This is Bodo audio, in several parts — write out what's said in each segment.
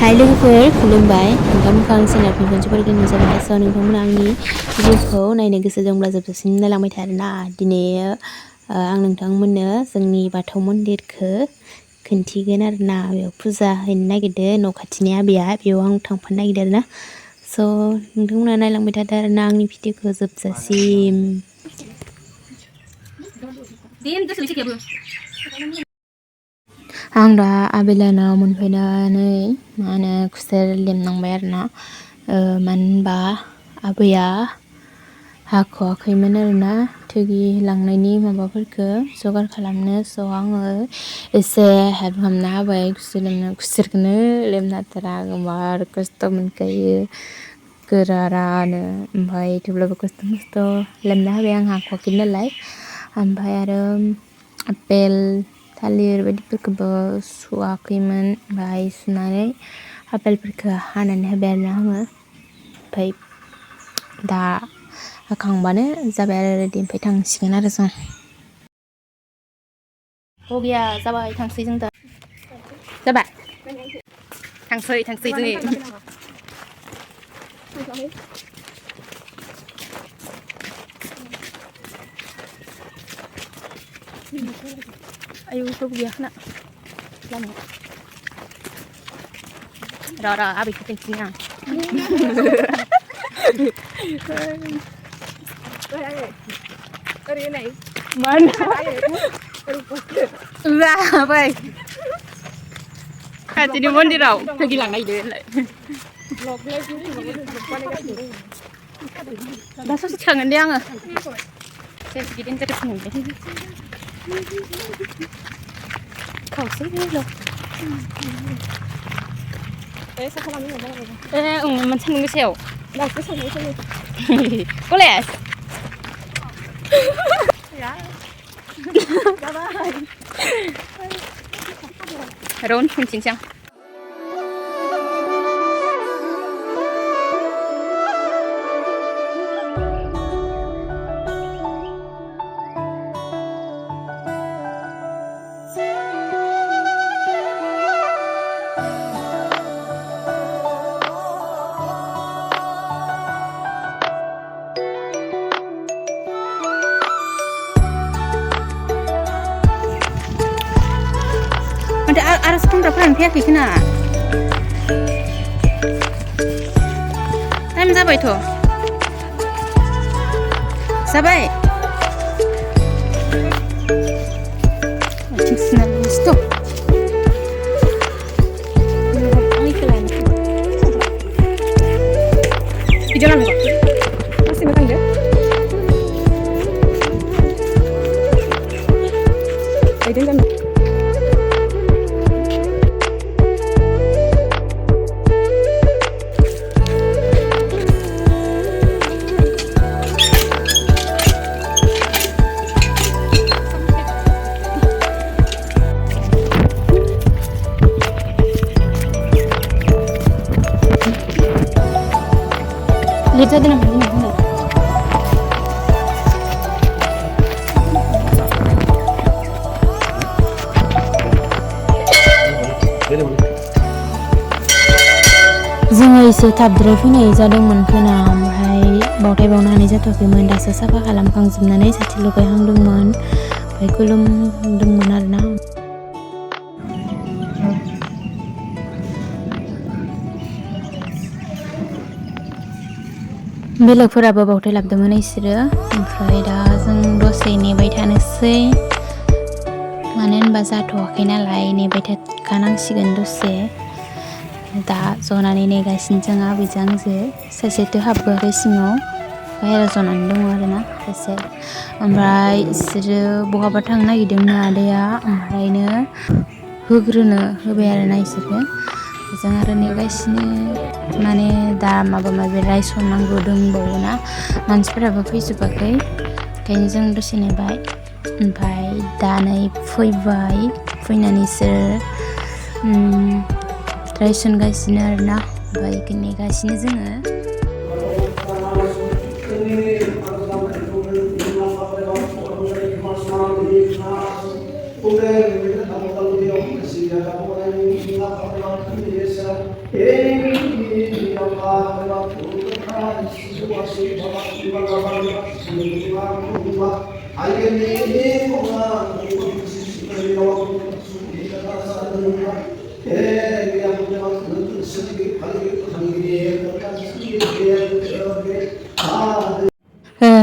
हाय लोगोफोर खुलुमबाय नोंथांमोनखौ आं चेनेल फिनफोर गोनो जाबाय दासो नोंथांमोना आंनि भिडिअखौ नायनो गोसो दंब्ला जोबजासिम नायलांबाय था आरोना दिनै आं नोंथांमोननो जोंनि बाथौ मन्दिरखौ खोन्थिगोन आरोना बेयाव फुजा हैनो नागिरदों न' खाथिनि आबैया बेयाव आं थांफानो नागिरदों आरोना स' नोंथांमोना नायलांबाय थादो आरोना आंनि भिडिअखौ जोबजासिम आं दा आबैलानाव मोनफैनानै मा होनो खुसेर लेमनांबाय आरोना मानो होनबा आबैया हाख'वाखैमोन आरोना थुगि लांनायनि माबाफोरखौ जगार खालामनो स' आङो एसे हेल्प खालामना होबाय खुसेरखौनो लेमना थारा मार खस्थ' मोनखायो गोरारानो ओमफ्राय थेवब्लाबो खस्थ' मस्थ' लेमना होबाय आं हाख'वाखै नालाय ओमफ्राय आरो आपेल थालिर बायदिफोरखौबो सुवाखैमोन ओमफ्राय सुनानै आपेलफोरखौ हानानै होबाय आरोना आङो ओमफ्राय दा होखांबानो जाबाय आरो रेडि ओमफ्राय थांसिगोन आरो जों गैया जाबाय थांसै जों दा जाबाय थांसै दिनै आयु सब गैया खोना लामायाव र' आबैखौ दिन्थिनि आं जाबाय खाथिनि मन्दिराव थुगिलांनो नागिरदों दा ससे थांगोन दे आङो गिदिं जागोन खावसे मोनसे गोसायाव कलेज रौन खुंथिंसै आं आर'ज खनग्राफोरानो फैयाखै खोना टाइम जाबायथ' जाबाय स्टप भिडिअ लानांगौ गासैबो थांदो लेट जादों नामा जोङो एसे थाबद्राय फैनाय जादोंमोन खोना ओमफ्राय बावथाय बावनो हानाय जाथ'वाखैमोन दासो साफा खालामखांजोबनानै साथि लगायहांदोंमोन ओमफ्राय खुलुमदोंमोन आरोना बेलेगफोराबो बावथाय लाबोदोंमोन इसोरो ओमफ्राय दा जों दसे नेबाय थानोसै मानो होनबा जाथ'वाखै नालाय नेबाय थाखानांसिगोन दसे दा जनानै नेगासिनो जों आबैजों आंजों सासेथ' हाबबोआखै सिङाव बाहेरायाव जनानै दङ आरोना सासे ओमफ्राय इसोरो बहाबा थांनो नागिरदोंनो आदाया ओमफ्रायनो होग्रोनो होबाय आरोना इसोरखौ जों आरो नेगासिनो माने दा माबा माबि रायसननांगौ दंबावोना मानसिफोराबो फैजोबाखै ओंखायनो जों दसे नेबाय ओमफ्राय दा नै फैबाय फैनानै इसोर रायसनगासिनो आरोना ओमफ्राय नेगासिनो जोङो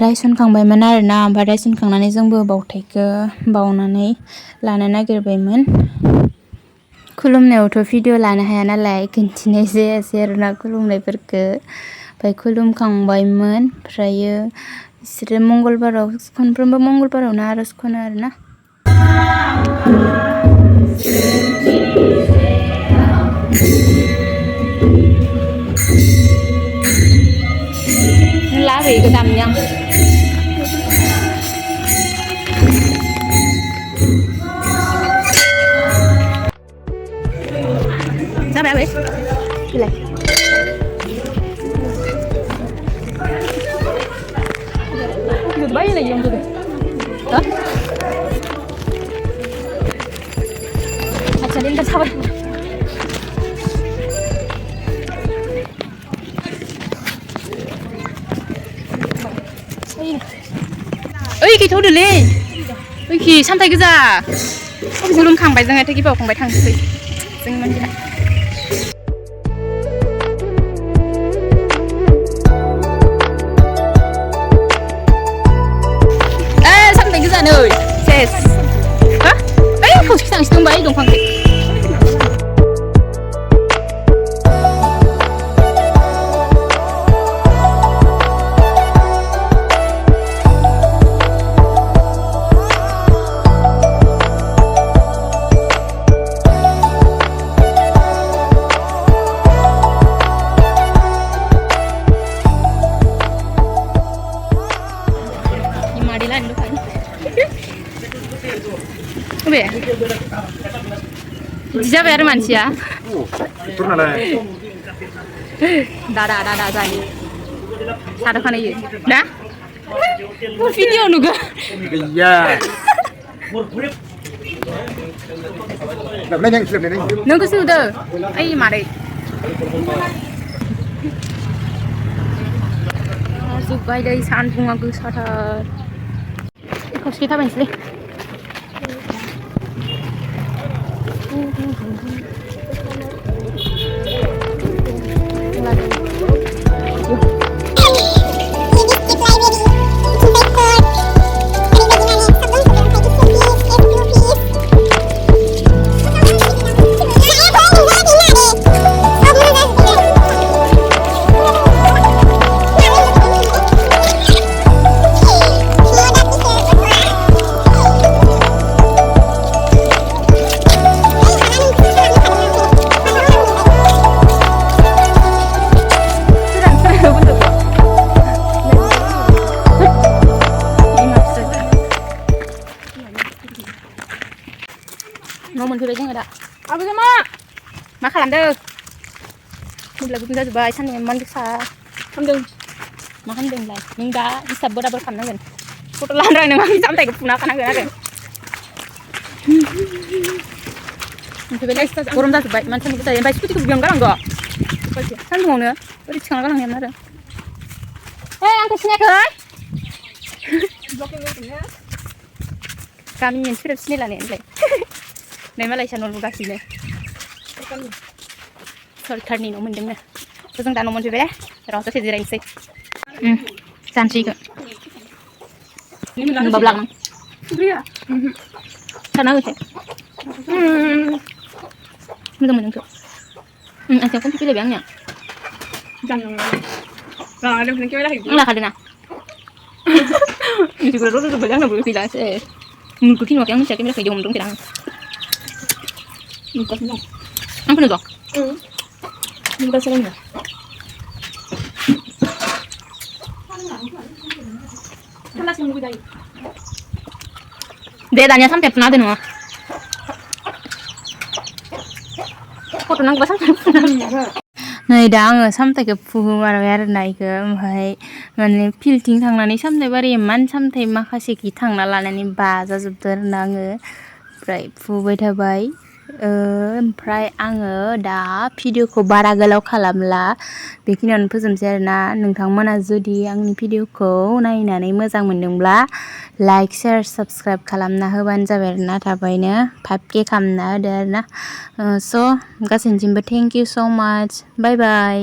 रायसनखांबायमोन आरोना ओमफ्राय रायसनखांनानै जोंबो बावथायखौ बावनानै लानो नागिरबायमोन खुलुमनायावथ' भिडिअ लानो हाया नालाय खिन्थिनाय जायासै आरोना खुलुमनायफोरखौ ओमफ्राय खुलुमखांबायमोन ओमफ्रायो बिसोरो मंगलबाराव खनफ्रोमबो मंगलबारावनो आर'ज खनो आरोना लाबोयो दामनिया जाबाय आबै बिलाय जोबबाय होनलाय इयावनो जोबबाय हो आच्छा देनजार साबाय ओइ गैथ'दोलै ओइखि सामथाइ गोजा खुलुमखांबाय जोङो थेखि बावखांबाय थांसै जों मानसिया सामथाइ गोजा नै सेस हो ओइ खावसे थांसै दंबाय दंफांखै बे बिदि जाबाय आरो मानसिया दादा दादा जायो सादा फानैयो ना भिडिअ नुगो गैया नों गोसो होदो ओइ मादै जोब्बाय दै सानदुङा गोसाथार खावसे थाबायनोसै मोनफैबाय जोङो दा आबै मा खालामदों मबाइला गुदुं जाजोब्बाय सान्दुं इमान गोसा खालामदों मा खालामदोंलाय नों दा हिसाब बराबर खालामनांगोन फट' लानो नों आंनि सामथाइखौ फुना खानांगोन आरो मोनफैबाय गरम जाजोब्बाय इमान सान्दुं गोसा ओमफ्राय स्कुटिखौ बेयावनो गालांदो सान्दुङावनो ओरै थिखांना गालांनायामोन आरो आंखौ सिनायाखै गामिनि मानसिफोरा सिनायलानो ओमफ्राय नै मालायसा न' लुगासिनो सरकारनि न' मोन्दोंनो जों दा न' मोनफैबाय र' दसे जिरायनोसै जानोसै इखौ होनबाबो लाङो साना होसै मोजां मोनो नोंखौ आथिङाव कमप्लिट फैलायबाय आंनिया आं लाखादों ना बिदिखौ रज'जोब्बाय आंनाबो गैलासै नुखौ नुवाखै आं मिथिया केमेरा खायदों हमदोंफेरा आं आंखौनो दं दे दानिया सामथाइ फुना होदो नोङो फट' नांगौबा सामथाइ फुना नै दा आङो सामथाइखौ फुगोमारबाय आरो ना इखौ ओमफ्राय माने फिल्डथिं थांनानै सामथाइ बारि इमान सामथाइ माखासेखि थांना लानानै बाजाजोबदों आरो ना आङो ओमफ्राय फुबाय थाबाय ओमफ्राय आङो दा भिडिअखौ बारा गोलाव खालामला बेखिनियावनो फोजोबनोसै आरोना नोंथांमोना जुदि आंनि भिडिअखौ नायनानै मोजां मोनदोंब्ला लाइक शेयार साबस्क्राइब खालामना होबानो जाबाय आरोना थाबैनो 5K खालामना होदो आरोना स' गासैनिसिमबो थेंक इउ स' माच बाय बाय